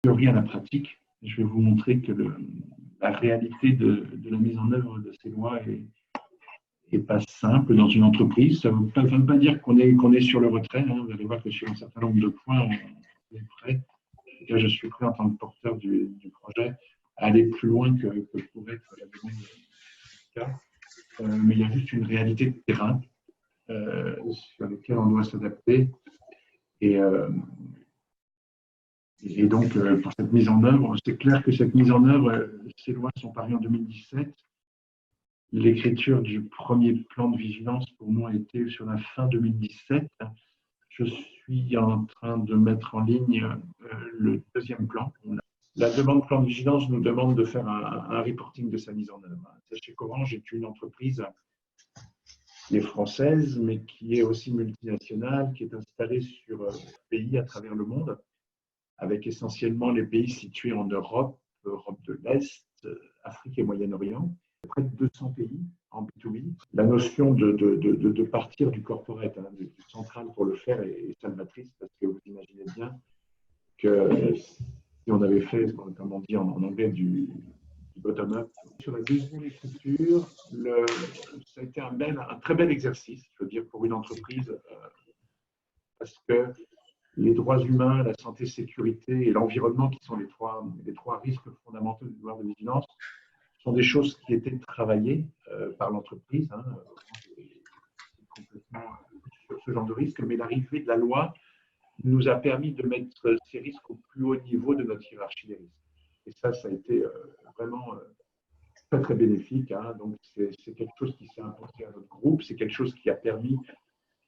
théorie à la pratique. Je vais vous montrer que la réalité de la mise en œuvre de ces lois est pas simple dans une entreprise. Ça ne veut pas dire qu'on est sur le retrait. Hein. Vous allez voir que sur un certain nombre de points, on est prêt. Là, je suis prêt en tant que porteur du projet à aller plus loin que pourrait être la demande du cas. Mais il y a juste une réalité de terrain sur laquelle on doit s'adapter. Et donc, pour cette mise en œuvre, c'est clair que cette mise en œuvre, ces lois sont parues en 2017. L'écriture du premier plan de vigilance, pour moi, a été sur la fin 2017. Je suis en train de mettre en ligne le deuxième plan. La demande de plan de vigilance nous demande de faire un reporting de sa mise en œuvre. Sachez qu'Orange est une entreprise qui est française, mais qui est aussi multinationale, qui est installée sur pays à travers le monde, avec essentiellement les pays situés en Europe, Europe de l'Est, Afrique et Moyen-Orient, près de 200 pays en B2B. La notion de partir du corporate, hein, du central pour le faire est salvatrice, parce que vous imaginez bien que si on avait fait, comme on dit en anglais, du bottom-up. Sur la deuxième écriture, ça a été un très bel exercice, je veux dire, pour une entreprise, parce que les droits humains, la santé, sécurité et l'environnement, qui sont les trois risques fondamentaux du devoir de vigilance, sont des choses qui étaient travaillées par l'entreprise, hein, complètement sur ce genre de risque, mais l'arrivée de la loi nous a permis de mettre ces risques au plus haut niveau de notre hiérarchie des risques. Et ça a été vraiment très, très bénéfique. Hein. Donc, c'est quelque chose qui s'est imposé à notre groupe, c'est quelque chose qui a permis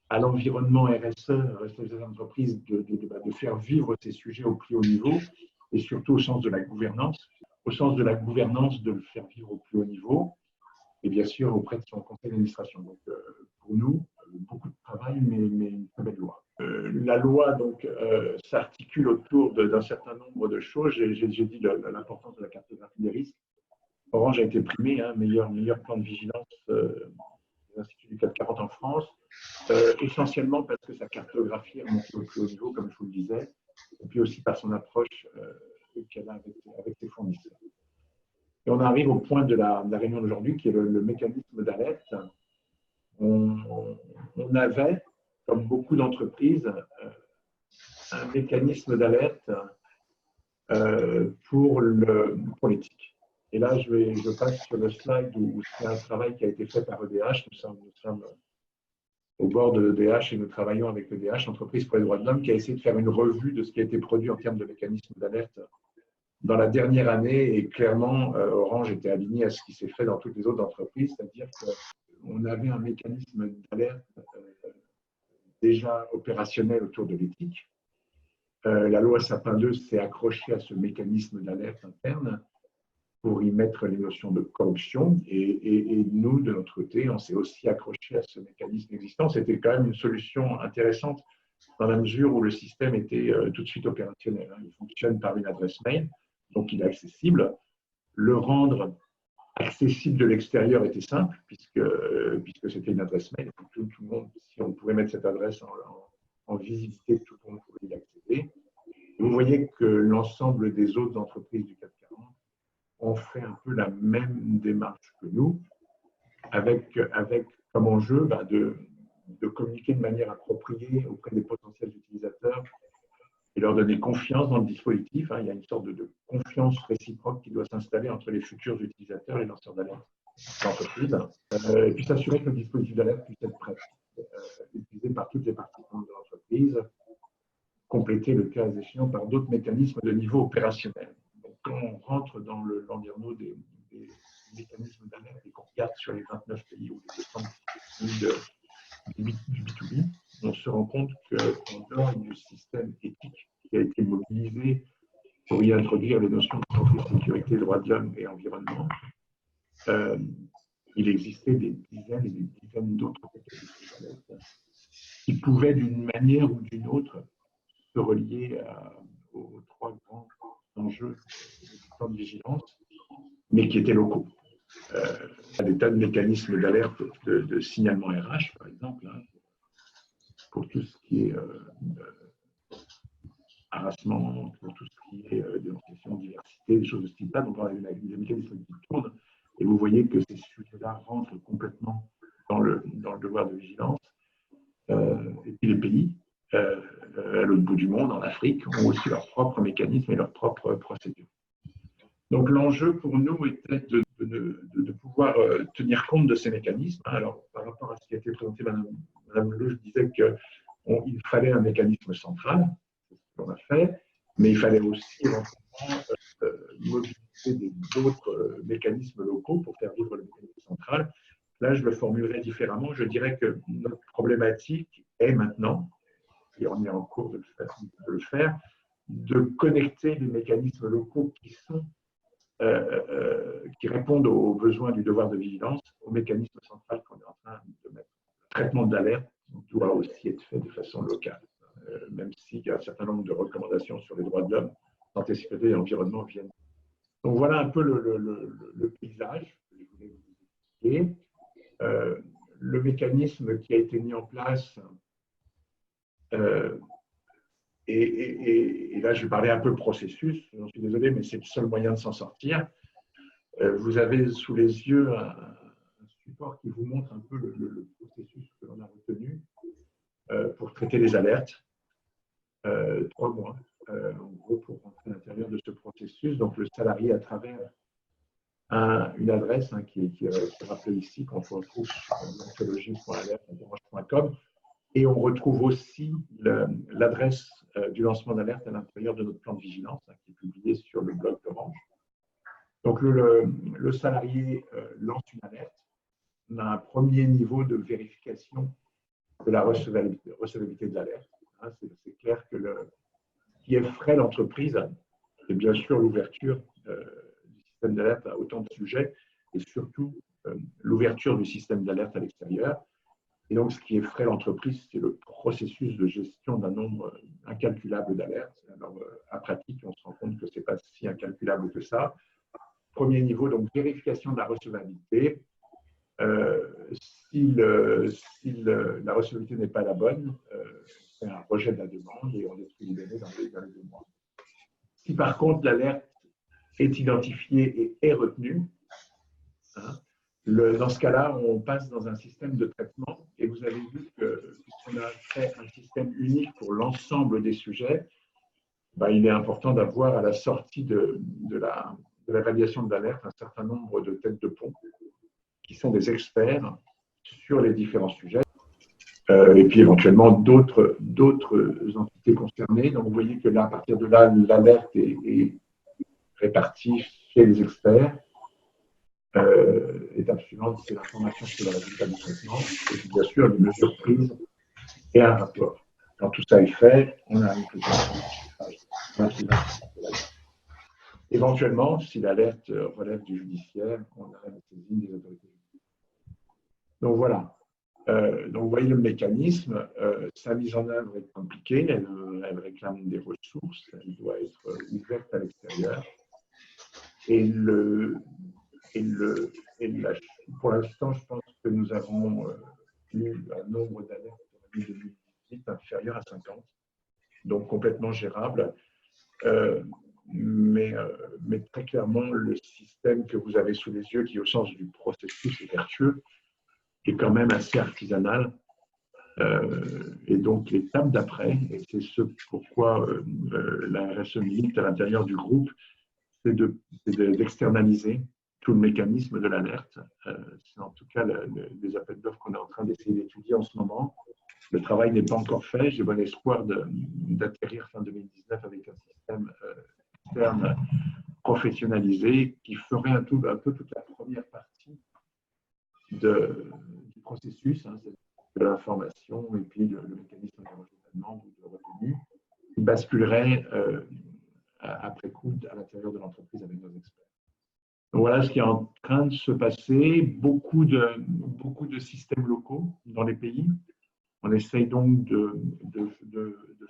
à l'environnement RSE, responsabilité des entreprises, de faire vivre ces sujets au plus haut niveau, et surtout au sens de la gouvernance. Au sens de la gouvernance, de le faire vivre au plus haut niveau, et bien sûr auprès de son conseil d'administration. Donc, pour nous, beaucoup de travail, mais une très belle loi. La loi donc s'articule autour d'un certain nombre de choses. J'ai dit l'importance de la cartographie des risques. Orange a été primé, hein, meilleur plan de vigilance des instituts du CAC 40 en France, essentiellement parce que sa cartographie est remontée au plus haut niveau, comme je vous le disais, et puis aussi par son approche qu'elle a avec ses fournisseurs. Et on arrive au point de la réunion d'aujourd'hui, qui est le mécanisme d'alerte. On avait, comme beaucoup d'entreprises, un mécanisme d'alerte pour l'éthique. Et là, je passe sur le slide où c'est un travail qui a été fait par EDH. Nous sommes au bord de l'EDH et nous travaillons avec l'EDH, Entreprise pour les droits de l'homme, qui a essayé de faire une revue de ce qui a été produit en termes de mécanisme d'alerte dans la dernière année. Et clairement, Orange était aligné à ce qui s'est fait dans toutes les autres entreprises, c'est-à-dire qu'on avait un mécanisme d'alerte déjà opérationnel autour de l'éthique. La loi Sapin 2 s'est accrochée à ce mécanisme d'alerte interne pour y mettre les notions de corruption. Et nous, de notre côté, on s'est aussi accroché à ce mécanisme existant. C'était quand même une solution intéressante dans la mesure où le système était tout de suite opérationnel. Hein. Il fonctionne par une adresse mail, donc il est accessible. Le rendre accessible de l'extérieur était simple, puisque c'était une adresse mail. Tout le monde, si on pouvait mettre cette adresse en visibilité, tout le monde pouvait y accéder. Et vous voyez que l'ensemble des autres entreprises du CAC 40 ont fait un peu la même démarche que nous, avec comme enjeu de communiquer de manière appropriée auprès des potentiels utilisateurs et leur donner confiance dans le dispositif. Hein. Il y a une sorte de confiance réciproque qui doit s'installer entre les futurs utilisateurs et les lanceurs d'alerte d'entreprise. Et puis s'assurer que le dispositif d'alerte puisse être prêt, utilisé par toutes les parties de l'entreprise, complété le cas échéant par d'autres mécanismes de niveau opérationnel. Donc, quand on rentre dans l'environnement des mécanismes d'alerte et qu'on regarde sur les 29 pays ou les 200 pays du B2B, on se rend compte qu'en dehors du système éthique qui a été mobilisé pour y introduire les notions de santé, sécurité, droits de l'homme et environnement, il existait des dizaines et des dizaines d'autres mécanismes d'alerte qui pouvaient d'une manière ou d'une autre se relier aux trois grands enjeux du plan de vigilance, mais qui étaient locaux. Il y a des tas de mécanismes d'alerte de signalement RH, par exemple, hein, pour tout ce qui est terrassement, pour tout ce qui est dénonciation, diversité, des choses de ce type-là. Donc, on a des mécanismes qui tournent. Et vous voyez que ces sujets-là rentrent complètement dans le devoir de vigilance. Et puis les pays, à l'autre bout du monde, en Afrique, ont aussi leurs propres mécanismes et leurs propres procédures. Donc l'enjeu pour nous était de pouvoir tenir compte de ces mécanismes. Alors, par rapport à ce qui a été présenté, Madame Lelouch disait qu'il fallait un mécanisme central, c'est ce qu'on a fait, mais il fallait aussi éventuellement mobiliser d'autres mécanismes locaux pour faire vivre le mécanisme central. Là, je le formulerai différemment. Je dirais que notre problématique est maintenant, et on est en cours de le faire, de connecter les mécanismes locaux qui répondent aux besoins du devoir de vigilance au mécanisme central qu'on est en train de mettre. Le traitement d'alerte doit aussi être fait de façon locale, même s'il y a un certain nombre de recommandations sur les droits de l'homme, santé, sécurité et environnement viennent. Donc voilà un peu le paysage que je voulais vous expliquer. Le mécanisme qui a été mis en place, et là je vais parler un peu processus, j'en suis désolé, mais c'est le seul moyen de s'en sortir. Vous avez sous les yeux un support qui vous montre un peu le processus que l'on a retenu pour traiter les alertes. 3 mois, en gros, pour rentrer à l'intérieur de ce processus. Donc le salarié, à travers une adresse qui est rappelée ici, qu'on retrouve sur ontologie.alerte.com, et on retrouve aussi l'adresse du lancement d'alerte à l'intérieur de notre plan de vigilance, qui est publié sur le blog d'Orange. Donc le salarié lance une alerte. On a un premier niveau de vérification de la recevabilité de l'alerte. C'est clair que ce qui effraie l'entreprise, c'est bien sûr l'ouverture du système d'alerte à autant de sujets, et surtout l'ouverture du système d'alerte à l'extérieur. Et donc, ce qui effraie l'entreprise, c'est le processus de gestion d'un nombre incalculable d'alertes. Alors, à pratique, on se rend compte que ce n'est pas si incalculable que ça. Premier niveau, donc vérification de la recevabilité. Si la recevabilité n'est pas la bonne, c'est un rejet de la demande et on détruit les données dans les 2 mois. Si par contre l'alerte est identifiée et est retenue, dans ce cas-là, on passe dans un système de traitement et vous avez vu qu'on a fait un système unique pour l'ensemble des sujets. Il est important d'avoir à la sortie de la validation de l'alerte un certain nombre de têtes de pont qui sont des experts sur les différents sujets et puis éventuellement d'autres entités concernées. Donc vous voyez que là, à partir de là, l'alerte est répartie chez les experts. Étape suivante, c'est l'information sur le résultat du traitement et puis bien sûr les mesures prises et un rapport. Quand tout ça est fait, on a une éventuellement, si l'alerte relève du judiciaire, on a la saisine des autorités. Donc voilà. Donc vous voyez le mécanisme, sa mise en œuvre est compliquée, elle réclame des ressources, elle doit être ouverte à l'extérieur. Pour l'instant, je pense que nous avons eu un nombre d'alertes en 2018 inférieur à 50, donc complètement gérable. Mais très clairement, le système que vous avez sous les yeux, qui au sens du processus est vertueux, est quand même assez artisanal. Et donc l'étape d'après, et c'est ce pourquoi la RSE milite à l'intérieur du groupe, c'est d'externaliser tout le mécanisme de l'alerte. C'est en tout cas les appels d'offres qu'on est en train d'essayer d'étudier en ce moment. Le travail n'est pas encore fait. J'ai bon espoir d'atterrir fin 2019 avec un système externe professionnalisé qui ferait un peu toute la première partie du processus, de l'information et puis le mécanisme de demande ou de retenue, qui basculerait après coup à l'intérieur de l'entreprise avec nos experts. Donc voilà ce qui est en train de se passer. Beaucoup de systèmes locaux dans les pays. On essaye donc de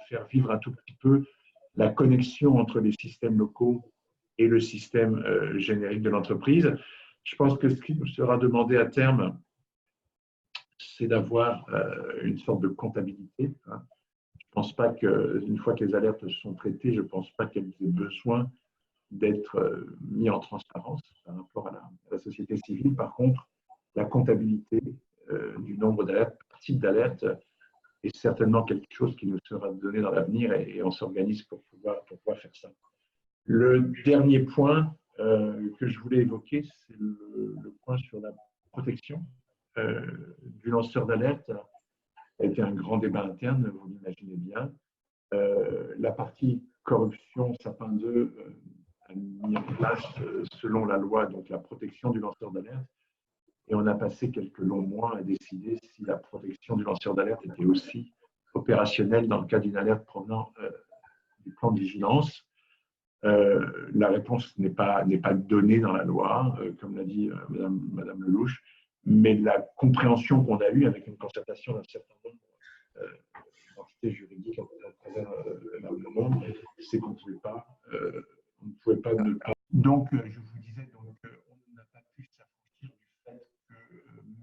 faire vivre un tout petit peu la connexion entre les systèmes locaux et le système générique de l'entreprise. Je pense que ce qui nous sera demandé à terme, c'est d'avoir une sorte de comptabilité. Je pense pas qu'une fois que les alertes sont traitées, je ne pense pas qu'elles aient besoin d'être mises en transparence par rapport à la société civile. Par contre, la comptabilité du nombre d'alertes, par type d'alerte, est certainement quelque chose qui nous sera donné dans l'avenir et on s'organise pour pouvoir faire ça. Le dernier point que je voulais évoquer, c'est le point sur la protection du lanceur d'alerte. Ça a été un grand débat interne, vous l'imaginez bien. La partie corruption, Sapin 2, a mis en place, selon la loi, donc la protection du lanceur d'alerte. Et on a passé quelques longs mois à décider si la protection du lanceur d'alerte était aussi opérationnelle dans le cas d'une alerte provenant du plan de vigilance. La réponse n'est pas donnée dans la loi, comme l'a dit Madame Lelouch, mais la compréhension qu'on a eue avec une concertation d'un certain nombre d'entités juridiques à travers le monde, c'est qu'on ne pouvait pas ne pas. Donc, je vous disais, donc, on n'a pas pu s'affranchir du fait que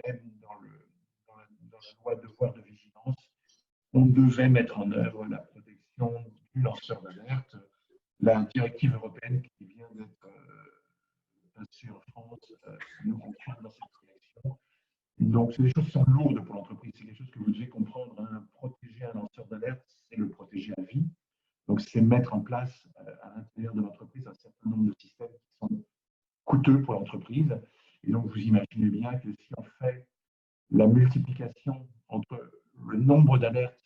même dans la loi devoir de vigilance, on devait mettre en œuvre la protection du lanceur d'alerte. La directive européenne qui vient d'être passée en France nous confirme dans cette direction. Donc, c'est des choses qui sont lourdes pour l'entreprise. C'est quelque chose que vous devez comprendre. Hein. Protéger un lanceur d'alerte, c'est le protéger à vie. Donc, c'est mettre en place à l'intérieur de l'entreprise un certain nombre de systèmes qui sont coûteux pour l'entreprise. Et donc, vous imaginez bien que si on fait la multiplication entre le nombre d'alertes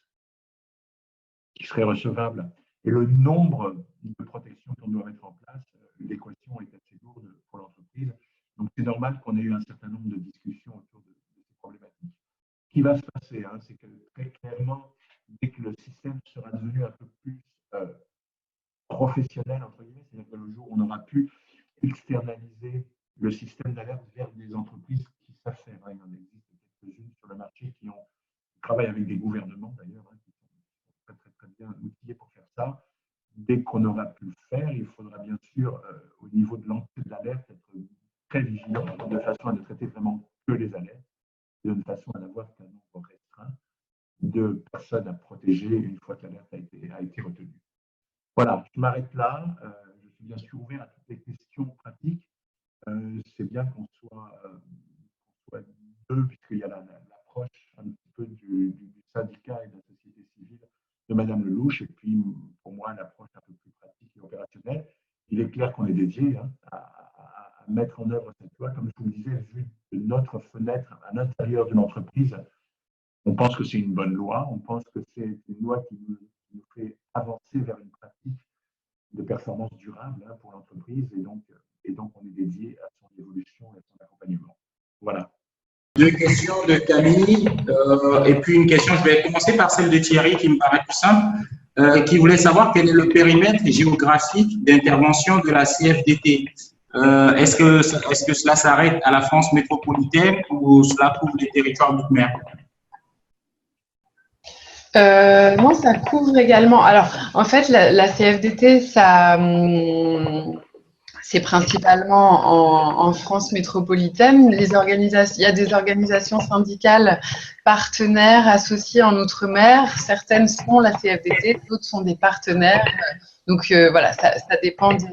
qui seraient recevables et le nombre de protections qu'on doit mettre en place, l'équation est assez lourde pour l'entreprise. Donc, c'est normal qu'on ait eu un certain nombre de discussions autour de ces problématiques. Ce qui va se passer, hein, c'est que très clairement, dès que le système sera devenu un peu plus professionnel, entre guillemets, c'est-à-dire que le jour où on aura pu externaliser le système d'alerte vers des entreprises qui savent faire. Il y en existe quelques-unes sur le marché qui travaillent avec des gouvernements, d'ailleurs, hein, qui sont très bien outillés pour faire ça. Dès qu'on aura pu le faire, il faudra bien sûr, au niveau de l'entrée de l'alerte, être très vigilant de façon à ne traiter vraiment que les alertes, de façon à n'avoir qu'un nombre restreint de personnes à protéger une fois que l'alerte a été retenue. Voilà, je m'arrête là. Je suis bien sûr ouvert à toutes les questions pratiques. C'est bien qu'on soit deux, puisqu'il y a l'approche un petit peu du syndicat et de la société civile de Madame Lelouch, et puis pour moi l'approche un peu plus pratique et opérationnelle. Il est clair qu'on est dédié à mettre en œuvre cette loi. Comme je vous le disais, vu de notre fenêtre à l'intérieur d'une entreprise, on pense que c'est une bonne loi, on pense que c'est une loi qui nous fait avancer vers une pratique de performance durable pour l'entreprise, et donc on est dédié à son évolution et à son accompagnement. Voilà. Deux questions de Camille, et puis une question, je vais commencer par celle de Thierry qui me paraît plus simple, qui voulait savoir quel est le périmètre géographique d'intervention de la CFDT. Est-ce que cela s'arrête à la France métropolitaine ou cela couvre les territoires d'outre-mer? Non, ça couvre également. Alors, en fait, la CFDT, c'est principalement en France métropolitaine. Il y a des organisations syndicales partenaires associées en Outre-mer. Certaines sont la CFDT, d'autres sont des partenaires. Donc voilà, ça dépend des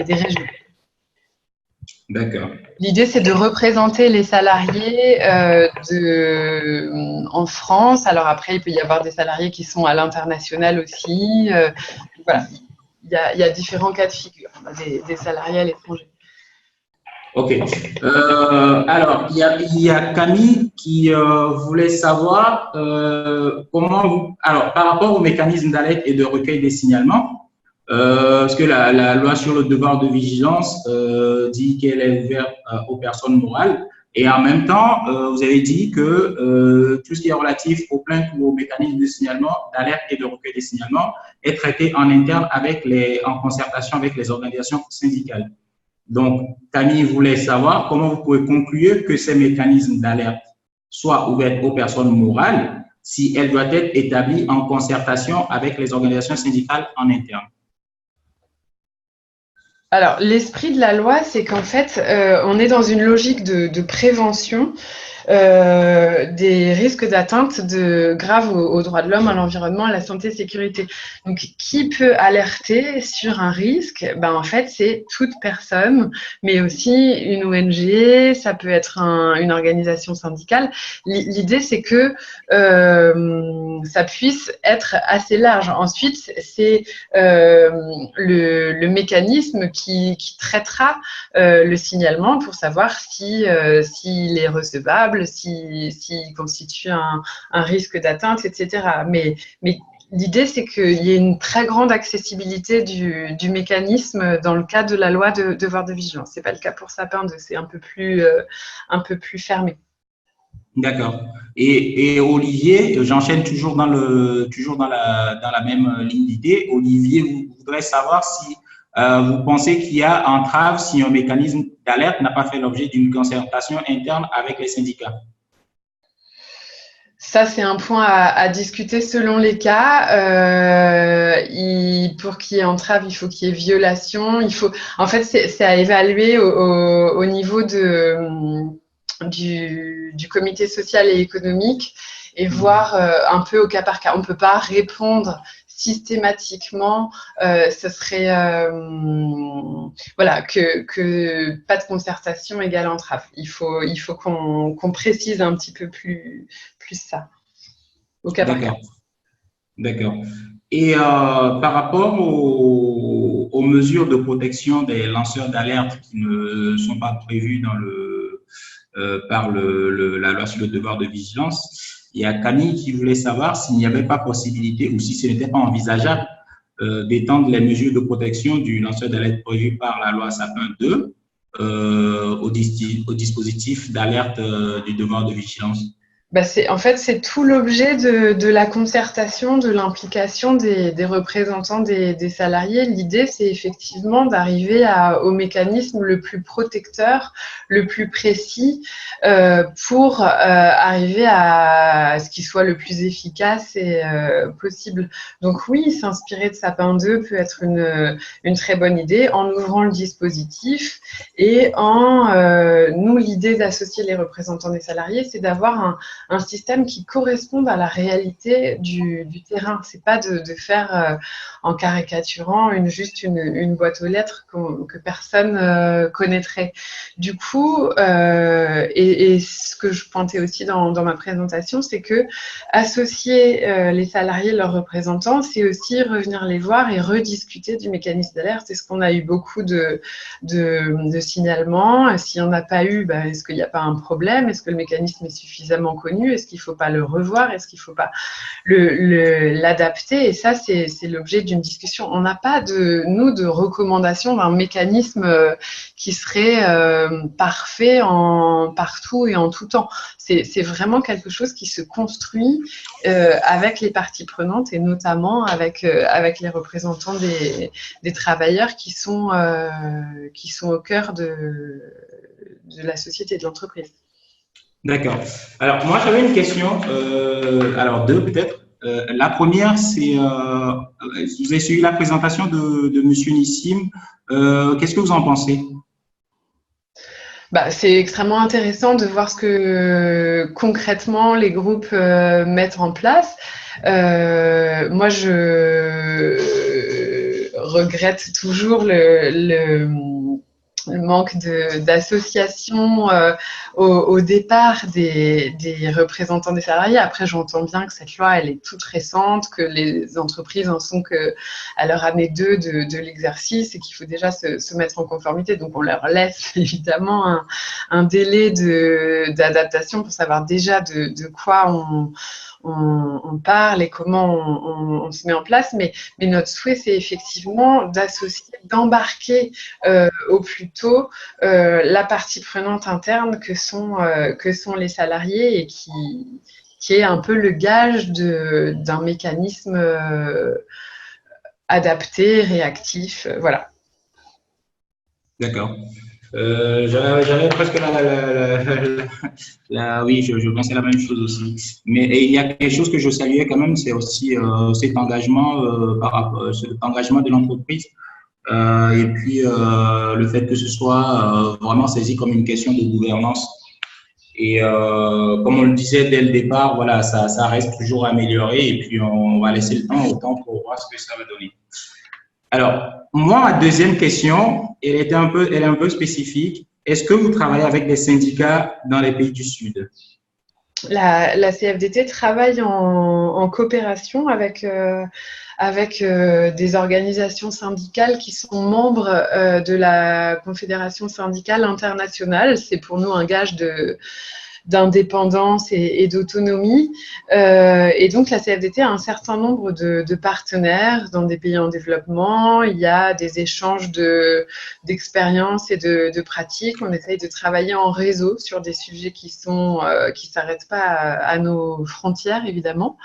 régions. D'accord. L'idée, c'est de représenter les salariés en France. Alors après, il peut y avoir des salariés qui sont à l'international aussi. Voilà, il y a différents cas de figure. On a des salariés à l'étranger. Ok. Alors, il y a Camille qui voulait savoir comment alors par rapport au mécanisme d'alerte et de recueil des signalements, parce que la loi sur le devoir de vigilance dit qu'elle est ouverte aux personnes morales, et en même temps, vous avez dit que tout ce qui est relatif aux plaintes ou aux mécanismes de signalement, d'alerte et de recueil des signalements est traité en interne en concertation avec les organisations syndicales. Donc, Camille voulait savoir comment vous pouvez conclure que ces mécanismes d'alerte soient ouverts aux personnes morales si elles doivent être établies en concertation avec les organisations syndicales en interne. Alors, l'esprit de la loi, c'est qu'en fait, on est dans une logique de prévention des risques d'atteinte graves aux droits de l'homme, à l'environnement, à la santé et sécurité. Donc, qui peut alerter sur un risque? Ben, en fait, c'est toute personne, mais aussi une ONG, ça peut être une organisation syndicale. L'idée, c'est que ça puisse être assez large. Ensuite, c'est le mécanisme qui traitera le signalement pour savoir s'il est recevable, s'il constitue un risque d'atteinte, etc. Mais l'idée, c'est qu'il y ait une très grande accessibilité du mécanisme dans le cadre de la loi de devoir de vigilance. Ce n'est pas le cas pour Sapin 2, c'est un peu plus fermé. D'accord. Et Olivier, j'enchaîne toujours dans la même ligne d'idée. Olivier, vous voudrez savoir si vous pensez qu'il y a entrave si un mécanisme d'alerte n'a pas fait l'objet d'une concertation interne avec les syndicats. Ça, c'est un point à discuter selon les cas. Pour qu'il y ait entrave, il faut qu'il y ait violation. En fait, c'est à évaluer au niveau du comité social et économique et voir un peu au cas par cas. On ne peut pas répondre systématiquement. Ce serait voilà, que pas de concertation égale entrave. Il faut qu'on précise un petit peu plus ça, au cas par cas. D'accord. Et par rapport aux mesures de protection des lanceurs d'alerte qui ne sont pas prévues par la loi sur le devoir de vigilance, il y a Camille qui voulait savoir s'il n'y avait pas possibilité ou si ce n'était pas envisageable d'étendre les mesures de protection du lanceur d'alerte prévues par la loi Sapin 2 au dispositif d'alerte du devoir de vigilance. En fait, c'est tout l'objet de la concertation, de l'implication des représentants des salariés. L'idée, c'est effectivement d'arriver au mécanisme le plus protecteur, le plus précis, pour arriver à ce qui soit le plus efficace et possible. Donc oui, s'inspirer de Sapin 2 peut être une très bonne idée en ouvrant le dispositif et nous, l'idée d'associer les représentants des salariés, c'est d'avoir un système qui corresponde à la réalité du terrain. C'est pas de faire en caricaturant juste une boîte aux lettres que personne connaîtrait. Du coup, et ce que je pointais aussi dans ma présentation, c'est que associer les salariés, leurs représentants, c'est aussi revenir les voir et rediscuter du mécanisme d'alerte. Est-ce qu'on a eu beaucoup de signalements? S'il n'y en a pas eu, est-ce qu'il n'y a pas un problème? Est-ce que le mécanisme est suffisamment connu? Est-ce qu'il ne faut pas le revoir? Est-ce qu'il ne faut pas l'adapter? Et ça, c'est l'objet d'une discussion. On n'a pas, de recommandation d'un mécanisme qui serait parfait partout et en tout temps. C'est vraiment quelque chose qui se construit avec les parties prenantes et notamment avec les représentants des travailleurs qui sont au cœur de la société, de l'entreprise. D'accord. Alors, moi, j'avais une question, alors deux peut-être. La première, c'est, vous avez suivi la présentation de M. Nissim. Qu'est-ce que vous en pensez? C'est extrêmement intéressant de voir ce que concrètement les groupes mettent en place. Moi, je regrette toujours le manque d'association au départ des représentants des salariés. Après, j'entends bien que cette loi, elle est toute récente, que les entreprises en sont à leur année 2 de l'exercice et qu'il faut déjà se mettre en conformité. Donc, on leur laisse évidemment un délai d'adaptation pour savoir déjà de quoi on parle et comment on se met en place. Mais notre souhait, c'est effectivement d'associer, d'embarquer au plus tôt la partie prenante interne que sont les salariés et qui est un peu le gage d'un mécanisme adapté, réactif. Voilà. D'accord. J'avais presque oui, je pensais la même chose aussi. Mais il y a quelque chose que je saluais quand même, c'est aussi cet engagement cet engagement de l'entreprise et puis le fait que ce soit vraiment saisi comme une question de gouvernance. Et comme on le disait dès le départ, voilà, ça reste toujours amélioré et puis on va laisser le temps au temps pour voir ce que ça va donner. Alors, moi, ma deuxième question, elle est un peu spécifique. Est-ce que vous travaillez avec des syndicats dans les pays du Sud? La CFDT travaille en coopération avec des organisations syndicales qui sont membres de la Confédération syndicale internationale. C'est pour nous un gage d'indépendance et d'autonomie. Et donc, la CFDT a un certain nombre de partenaires dans des pays en développement. Il y a des échanges d'expériences et de pratiques. On essaye de travailler en réseau sur des sujets qui s'arrêtent pas à nos frontières, évidemment.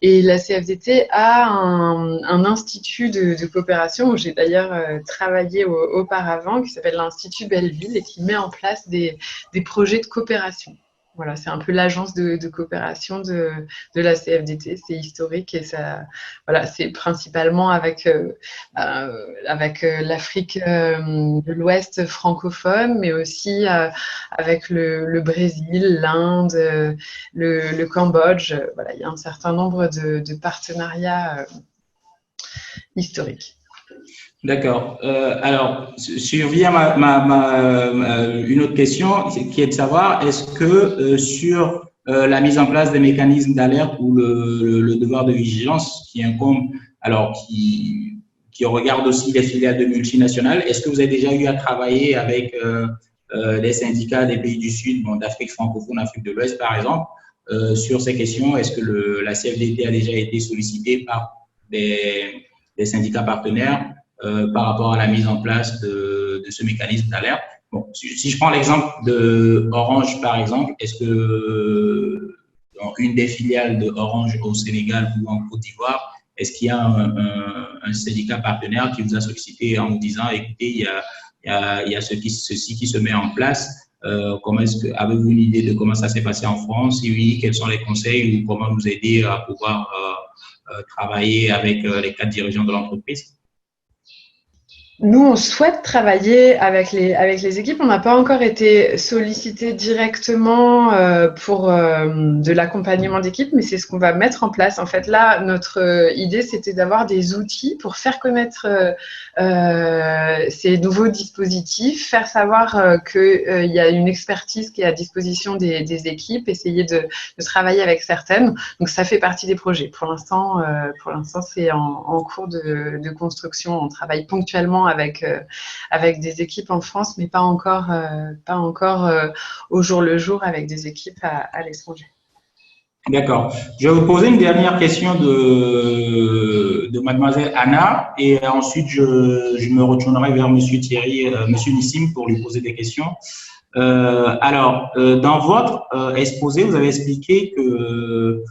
Et la CFDT a un institut de coopération où j'ai d'ailleurs travaillé auparavant, qui s'appelle l'Institut Belleville et qui met en place des projets de coopération. Voilà, c'est un peu l'agence de coopération de la CFDT. C'est historique et ça, voilà, c'est principalement avec l'Afrique de l'Ouest francophone, mais aussi avec le Brésil, l'Inde, le Cambodge. Voilà, il y a un certain nombre de partenariats historiques. D'accord. Alors, survient une autre question qui est de savoir, est-ce que sur la mise en place des mécanismes d'alerte ou le devoir de vigilance qui incombe, alors qui regarde aussi les filiales de multinationales, est-ce que vous avez déjà eu à travailler avec les syndicats des pays du Sud, bon, d'Afrique francophone, Afrique de l'Ouest par exemple, sur ces questions? Est-ce que la CFDT a déjà été sollicitée par des syndicats partenaires par rapport à la mise en place de ce mécanisme d'alerte? Bon, si je prends l'exemple de Orange, par exemple, est-ce que dans une des filiales de Orange au Sénégal ou en Côte d'Ivoire, est-ce qu'il y a un syndicat partenaire qui vous a sollicité en vous disant, écoutez, il y a ceci qui se met en place, comment est-ce que, avez-vous une idée de comment ça s'est passé en France? Si oui, quels sont les conseils ou comment nous aider à pouvoir travailler avec les 4 dirigeants de l'entreprise? Nous, on souhaite travailler avec les équipes. On n'a pas encore été sollicité directement pour de l'accompagnement d'équipe, mais c'est ce qu'on va mettre en place. En fait, là, notre idée, c'était d'avoir des outils pour faire connaître ces nouveaux dispositifs, faire savoir qu'il y a une expertise qui est à disposition des équipes, essayer de travailler avec certaines. Donc, ça fait partie des projets. Pour l'instant, c'est en cours de construction. On travaille ponctuellement avec des équipes en France, mais pas encore au jour le jour avec des équipes à l'étranger. D'accord. Je vais vous poser une dernière question de mademoiselle Anna et ensuite je me retournerai vers monsieur Thierry, monsieur Nissim pour lui poser des questions. Alors, dans votre exposé, vous avez expliqué que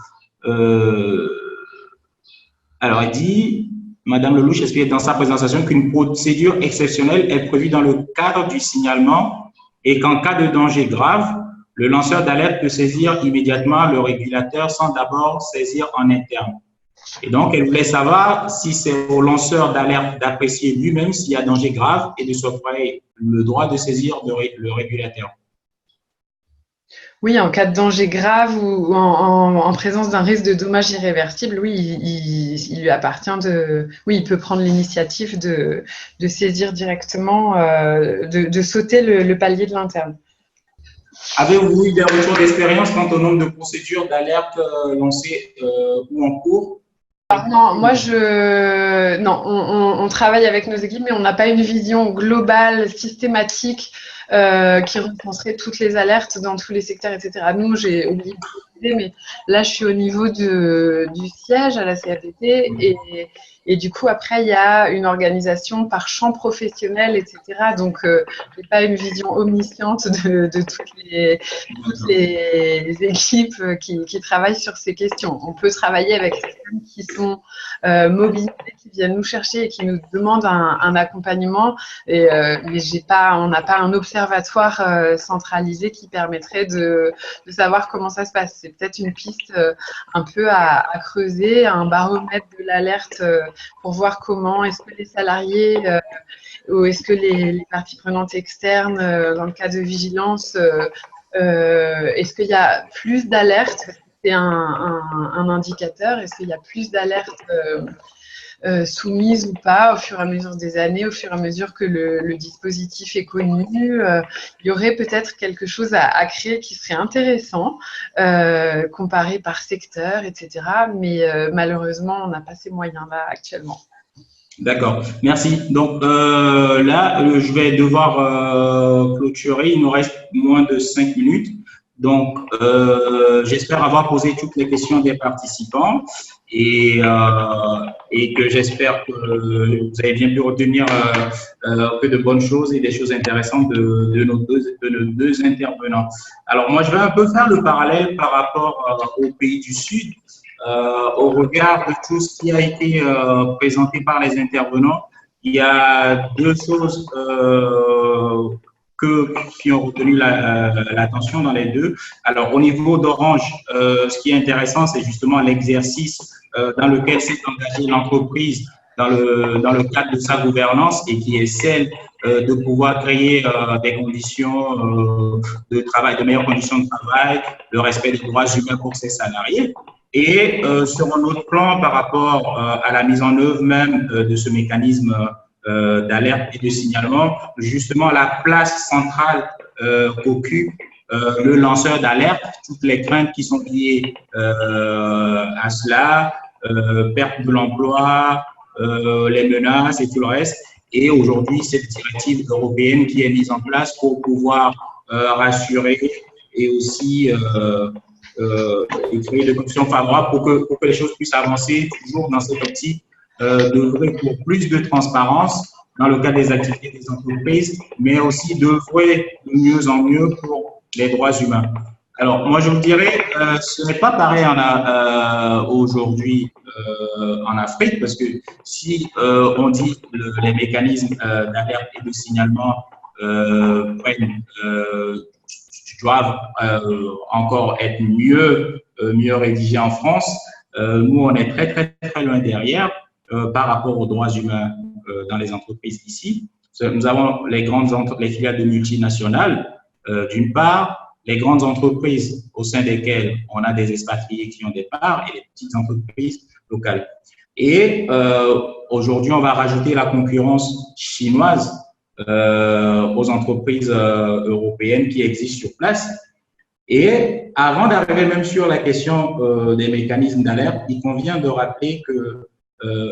alors, elle dit, Madame Lelouch explique dans sa présentation qu'une procédure exceptionnelle est prévue dans le cadre du signalement et qu'en cas de danger grave, le lanceur d'alerte peut saisir immédiatement le régulateur sans d'abord saisir en interne. Et donc, elle voulait savoir si c'est au lanceur d'alerte d'apprécier lui-même s'il y a danger grave et de s'octroyer le droit de saisir le régulateur. Oui, en cas de danger grave ou en présence d'un risque de dommage irréversible, oui, il lui appartient oui, il peut prendre l'initiative de saisir directement, de sauter le palier de l'interne. Avez-vous eu des retours d'expérience quant au nombre de procédures d'alerte lancées ou en cours? Non, on travaille avec nos équipes, mais on n'a pas une vision globale, systématique, qui recenserait toutes les alertes dans tous les secteurs, etc. Nous, j'ai oublié de préciser, mais là, je suis au niveau du siège à la CFDT et du coup, après, il y a une organisation par champ professionnel, etc. Donc, je n'ai pas une vision omnisciente de toutes les équipes qui travaillent sur ces questions. On peut travailler avec certaines qui sont mobilisées, qui viennent nous chercher et qui nous demandent un accompagnement, mais on n'a pas un observatoire centralisé qui permettrait de savoir comment ça se passe. C'est peut-être une piste un peu à creuser, un baromètre de l'alerte pour voir comment est-ce que les salariés ou est-ce que les parties prenantes externes, dans le cas de vigilance, est-ce qu'il y a plus d'alertes? C'est un indicateur. Est-ce qu'il y a plus d'alertes soumises ou pas au fur et à mesure des années, au fur et à mesure que le dispositif est connu? Il y aurait peut-être quelque chose à créer qui serait intéressant, comparé par secteur, etc. Mais malheureusement, on n'a pas ces moyens-là actuellement. D'accord, merci. Donc là, je vais devoir clôturer. Il nous reste moins de 5 minutes. Donc, j'espère avoir posé toutes les questions des participants et que j'espère que vous avez bien pu retenir que de bonnes choses et des choses intéressantes de nos deux intervenants. Alors, moi, je vais un peu faire le parallèle par rapport aux pays du Sud. Au regard de tout ce qui a été présenté par les intervenants, il y a deux choses qui ont retenu l'attention dans les deux. Alors, au niveau d'Orange, ce qui est intéressant, c'est justement l'exercice dans lequel s'est engagée l'entreprise dans le cadre de sa gouvernance et qui est celle de pouvoir créer des conditions de travail, de meilleures conditions de travail, le respect des droits humains pour ses salariés. Et sur un autre plan, par rapport à la mise en œuvre même de ce mécanisme d'alerte et de signalement, justement la place centrale qu'occupe le lanceur d'alerte, toutes les craintes qui sont liées à cela, perte de l'emploi, les menaces et tout le reste. Et aujourd'hui, cette directive européenne qui est mise en place pour pouvoir rassurer et aussi et créer des conditions favorables pour que les choses puissent avancer toujours dans cette optique d'œuvrer pour plus de transparence dans le cadre des activités des entreprises, mais aussi d'œuvrer de mieux en mieux pour les droits humains. Alors, moi, je vous dirais, ce n'est pas pareil aujourd'hui en Afrique, parce que si on dit les mécanismes d'alerte et de signalement doivent encore être mieux rédigés en France, nous, on est très, très, très loin derrière par rapport aux droits humains dans les entreprises ici. Nous avons les filiales de multinationales, d'une part, les grandes entreprises au sein desquelles on a des expatriés qui ont des parts et les petites entreprises locales. Et aujourd'hui, on va rajouter la concurrence chinoise aux entreprises européennes qui existent sur place. Et avant d'arriver même sur la question des mécanismes d'alerte, il convient de rappeler que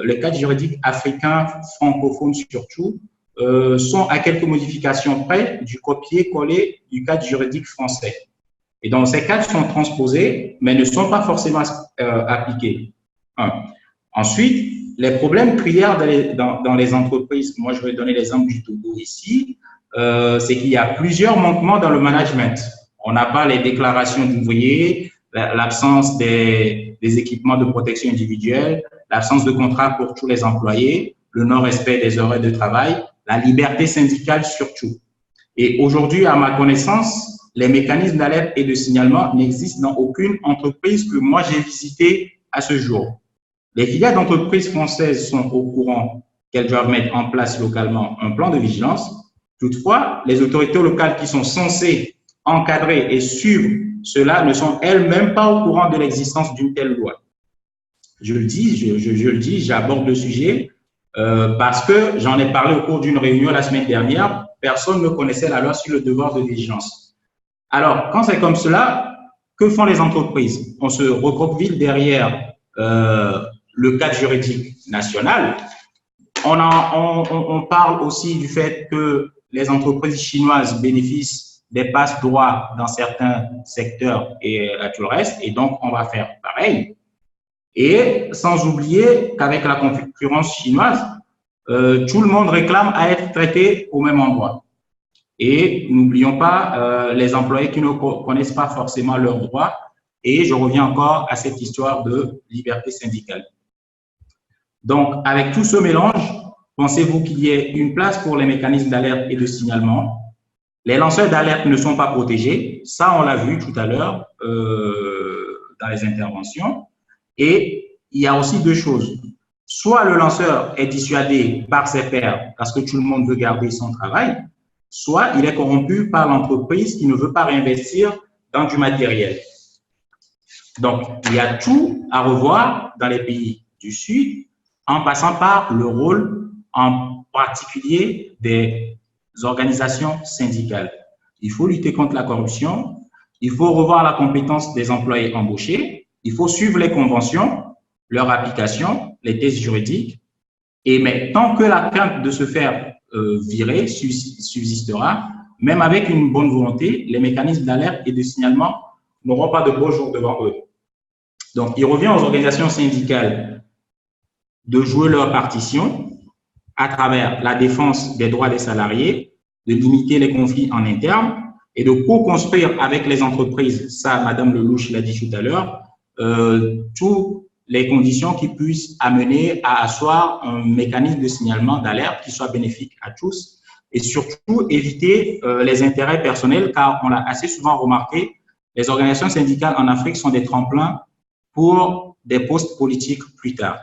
les cadres juridiques africains, francophones surtout, sont à quelques modifications près du copier-coller du cadre juridique français. Et donc, ces cadres sont transposés, mais ne sont pas forcément appliqués. Ensuite, les problèmes criards dans les entreprises, moi je vais donner l'exemple du Togo ici, c'est qu'il y a plusieurs manquements dans le management. On n'a pas les déclarations d'ouvriers, l'absence des équipements de protection individuelle, l'absence de contrat pour tous les employés, le non-respect des horaires de travail, la liberté syndicale surtout. Et aujourd'hui, à ma connaissance, les mécanismes d'alerte et de signalement n'existent dans aucune entreprise que moi j'ai visitée à ce jour. Les filiales d'entreprises françaises sont au courant qu'elles doivent mettre en place localement un plan de vigilance. Toutefois, les autorités locales qui sont censées encadrer et suivre cela ne sont elles-mêmes pas au courant de l'existence d'une telle loi. Je le dis, j'aborde le sujet parce que j'en ai parlé au cours d'une réunion la semaine dernière. Personne ne connaissait la loi sur le devoir de vigilance. Alors, quand c'est comme cela, que font les entreprises? On se recroqueville derrière le cadre juridique national. On parle aussi du fait que les entreprises chinoises bénéficient des passe-droits dans certains secteurs et tout le reste, et donc on va faire pareil. Et sans oublier qu'avec la concurrence chinoise, tout le monde réclame à être traité au même endroit. Et n'oublions pas les employés qui ne connaissent pas forcément leurs droits. Et je reviens encore à cette histoire de liberté syndicale. Donc, avec tout ce mélange, pensez-vous qu'il y ait une place pour les mécanismes d'alerte et de signalement? Les lanceurs d'alerte ne sont pas protégés. Ça, on l'a vu tout à l'heure dans les interventions. Et il y a aussi deux choses. soit le lanceur est dissuadé par ses pairs parce que tout le monde veut garder son travail, soit il est corrompu par l'entreprise qui ne veut pas réinvestir dans du matériel. Donc, il y a tout à revoir dans les pays du Sud, en passant par le rôle en particulier des organisations syndicales. Il faut lutter contre la corruption, il faut revoir la compétence des employés embauchés, il faut suivre les conventions, leur application, les tests juridiques, mais tant que la crainte de se faire virer subsistera, même avec une bonne volonté, les mécanismes d'alerte et de signalement n'auront pas de beaux jours devant eux. Donc, il revient aux organisations syndicales de jouer leur partition à travers la défense des droits des salariés, de limiter les conflits en interne et de co-construire avec les entreprises, ça, Madame Lelouch l'a dit tout à l'heure, toutes les conditions qui puissent amener à asseoir un mécanisme de signalement d'alerte qui soit bénéfique à tous et surtout éviter les intérêts personnels, car on l'a assez souvent remarqué, les organisations syndicales en Afrique sont des tremplins pour des postes politiques plus tard.